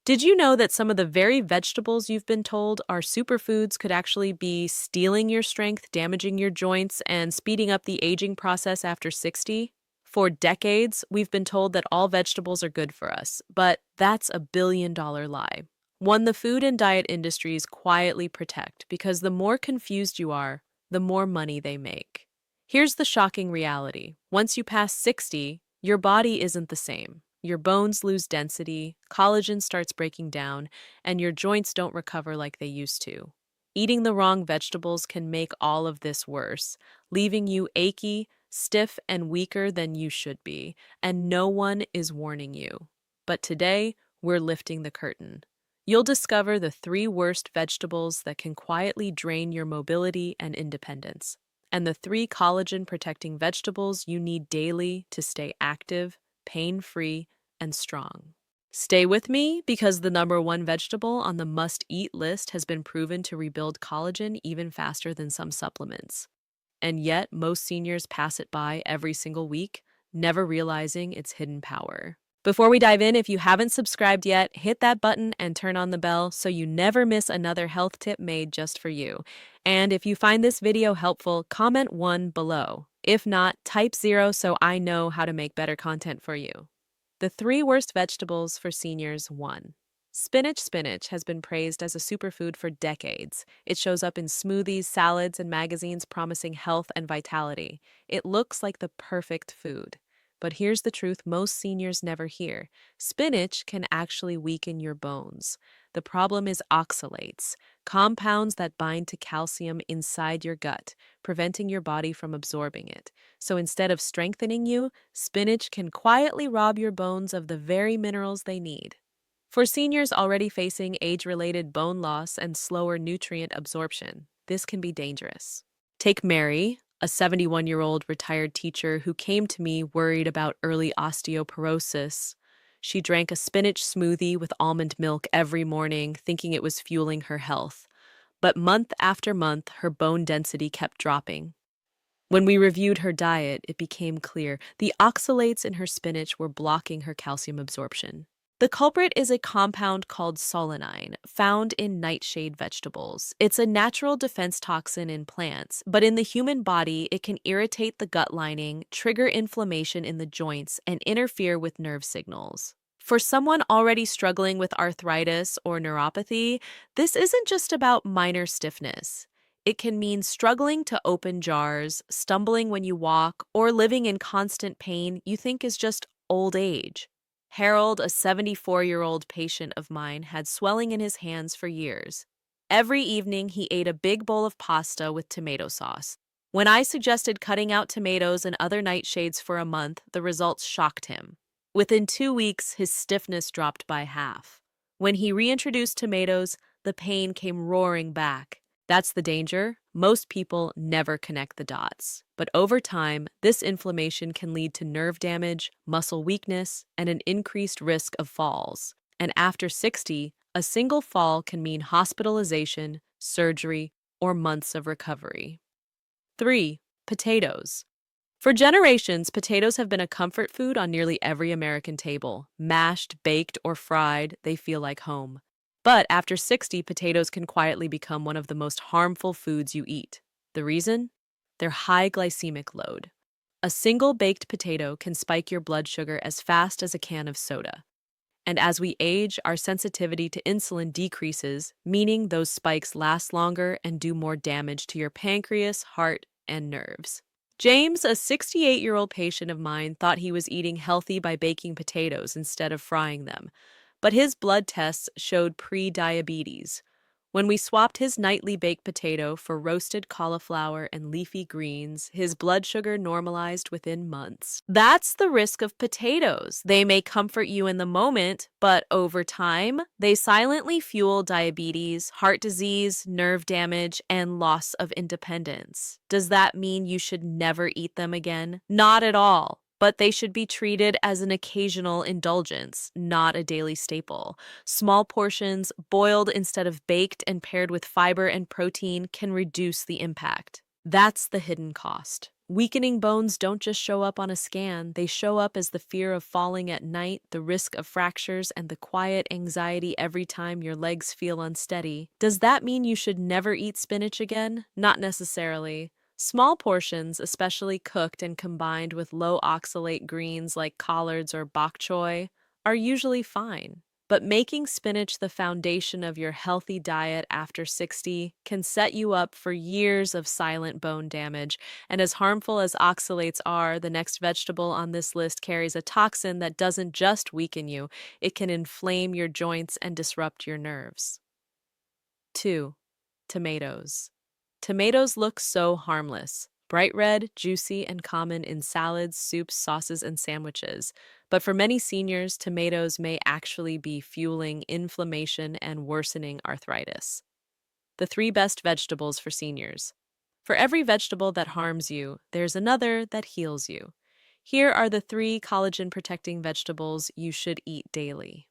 Did you know that some of the very vegetables you've been told are superfoods could actually be stealing your strength, damaging your joints, and speeding up the aging process after 60? For decades, we've been told that all vegetables are good for us, but that's a billion-dollar lie. One the food and diet industries quietly protect because the more confused you are, the more money they make. Here's the shocking reality. Once you pass 60, your body isn't the same. Your bones lose density, collagen starts breaking down, and your joints don't recover like they used to. Eating the wrong vegetables can make all of this worse, leaving you achy, stiff, and weaker than you should be, and no one is warning you. But today, we're lifting the curtain. You'll discover the three worst vegetables that can quietly drain your mobility and independence, and the three collagen-protecting vegetables you need daily to stay active, pain-free, and strong. Stay with me because the number one vegetable on the must-eat list has been proven to rebuild collagen even faster than some supplements. And yet, most seniors pass it by every single week, never realizing its hidden power. Before we dive in, if you haven't subscribed yet, hit that button and turn on the bell so you never miss another health tip made just for you. And if you find this video helpful, comment 1 below. If not, type 0 so I know how to make better content for you. The three worst vegetables for seniors. 1. Spinach. Spinach has been praised as a superfood for decades. It shows up in smoothies, salads, and magazines promising health and vitality. It looks like the perfect food. But here's the truth most seniors never hear. Spinach can actually weaken your bones. The problem is oxalates, compounds that bind to calcium inside your gut, preventing your body from absorbing it. So instead of strengthening you, spinach can quietly rob your bones of the very minerals they need. For seniors already facing age-related bone loss and slower nutrient absorption, this can be dangerous. Take Mary, a 71-year-old retired teacher who came to me worried about early osteoporosis. She drank a spinach smoothie with almond milk every morning, thinking it was fueling her health. But month after month, her bone density kept dropping. When we reviewed her diet, it became clear the oxalates in her spinach were blocking her calcium absorption. The culprit is a compound called solanine, found in nightshade vegetables. It's a natural defense toxin in plants, but in the human body, it can irritate the gut lining, trigger inflammation in the joints, and interfere with nerve signals. For someone already struggling with arthritis or neuropathy, this isn't just about minor stiffness. It can mean struggling to open jars, stumbling when you walk, or living in constant pain you think is just old age. Harold, a 74-year-old patient of mine, had swelling in his hands for years. Every evening, he ate a big bowl of pasta with tomato sauce. When I suggested cutting out tomatoes and other nightshades for a month, the results shocked him. Within 2 weeks, his stiffness dropped by half. When he reintroduced tomatoes, the pain came roaring back. That's the danger. Most people never connect the dots. But over time, this inflammation can lead to nerve damage, muscle weakness, and an increased risk of falls. And after 60, a single fall can mean hospitalization, surgery, or months of recovery. 3. Potatoes. For generations, potatoes have been a comfort food on nearly every American table. Mashed, baked, or fried, they feel like home. But after 60, potatoes can quietly become one of the most harmful foods you eat. The reason? Their high glycemic load. A single baked potato can spike your blood sugar as fast as a can of soda. And as we age, our sensitivity to insulin decreases, meaning those spikes last longer and do more damage to your pancreas, heart, and nerves. James, a 68-year-old patient of mine, thought he was eating healthy by baking potatoes instead of frying them. But his blood tests showed pre-diabetes. When we swapped his nightly baked potato for roasted cauliflower and leafy greens, his blood sugar normalized within months. That's the risk of potatoes. They may comfort you in the moment, but over time, they silently fuel diabetes, heart disease, nerve damage, and loss of independence. Does that mean you should never eat them again? Not at all. But they should be treated as an occasional indulgence, not a daily staple. Small portions, boiled instead of baked and paired with fiber and protein, can reduce the impact. That's the hidden cost. Weakening bones don't just show up on a scan, they show up as the fear of falling at night, the risk of fractures, and the quiet anxiety every time your legs feel unsteady. Does that mean you should never eat spinach again? Not necessarily. Small portions, especially cooked and combined with low oxalate greens like collards or bok choy, are usually fine. But making spinach the foundation of your healthy diet after 60 can set you up for years of silent bone damage. And as harmful as oxalates are, the next vegetable on this list carries a toxin that doesn't just weaken you, it can inflame your joints and disrupt your nerves. 2. Tomatoes. Tomatoes look so harmless. Bright red, juicy, and common in salads, soups, sauces, and sandwiches. But for many seniors, tomatoes may actually be fueling inflammation and worsening arthritis. The three best vegetables for seniors. For every vegetable that harms you, there's another that heals you. Here are the three collagen protecting vegetables you should eat daily.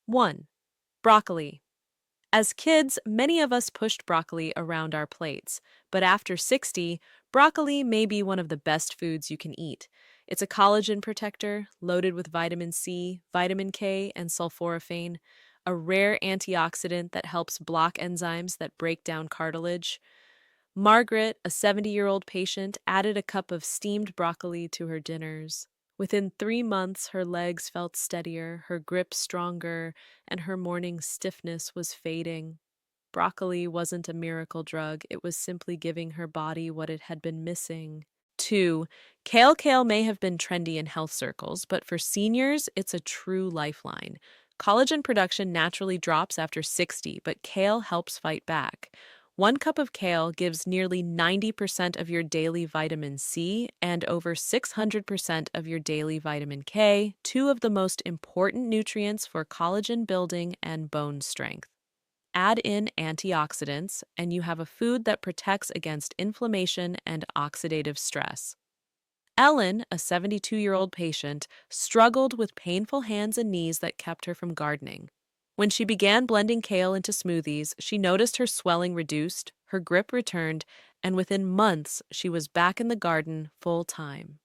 1. Broccoli. As kids, many of us pushed broccoli around our plates, but after 60, broccoli may be one of the best foods you can eat. It's a collagen protector loaded with vitamin C, vitamin K, and sulforaphane, a rare antioxidant that helps block enzymes that break down cartilage. Margaret, a 70-year-old patient, added a cup of steamed broccoli to her dinners. Within 3 months, her legs felt steadier, her grip stronger, and her morning stiffness was fading. Broccoli wasn't a miracle drug, it was simply giving her body what it had been missing. 2. Kale may have been trendy in health circles, but for seniors, it's a true lifeline. Collagen production naturally drops after 60, but kale helps fight back. 1 cup of kale gives nearly 90% of your daily vitamin C and over 600% of your daily vitamin K, two of the most important nutrients for collagen building and bone strength. Add in antioxidants, and you have a food that protects against inflammation and oxidative stress. Ellen, a 72-year-old patient, struggled with painful hands and knees that kept her from gardening. When she began blending kale into smoothies, she noticed her swelling reduced, her grip returned, and within months, she was back in the garden full time.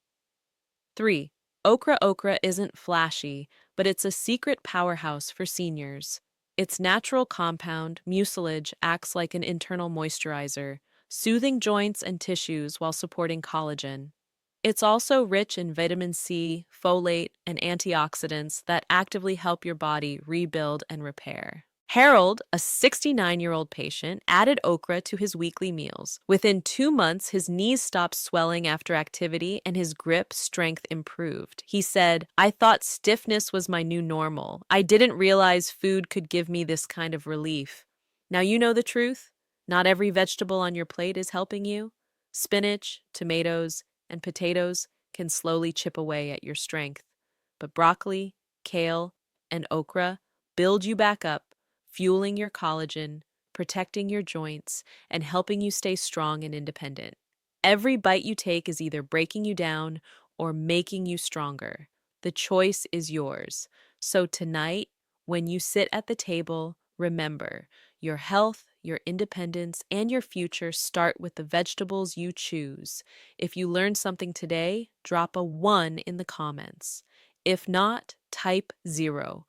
3. Okra isn't flashy, but it's a secret powerhouse for seniors. Its natural compound, mucilage, acts like an internal moisturizer, soothing joints and tissues while supporting collagen. It's also rich in vitamin C, folate, and antioxidants that actively help your body rebuild and repair. Harold, a 69-year-old patient, added okra to his weekly meals. Within 2 months, his knees stopped swelling after activity and his grip strength improved. He said, "I thought stiffness was my new normal. I didn't realize food could give me this kind of relief." Now you know the truth. Not every vegetable on your plate is helping you. Spinach, tomatoes, and potatoes can slowly chip away at your strength. But broccoli, kale, and okra build you back up, fueling your collagen, protecting your joints, and helping you stay strong and independent. Every bite you take is either breaking you down or making you stronger. The choice is yours. So tonight, when you sit at the table, remember your health, your independence, and your future start with the vegetables you choose. If you learned something today, drop a 1 in the comments. If not, type 0.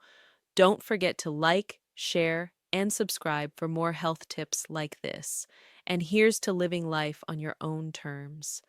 Don't forget to like, share, and subscribe for more health tips like this. And here's to living life on your own terms.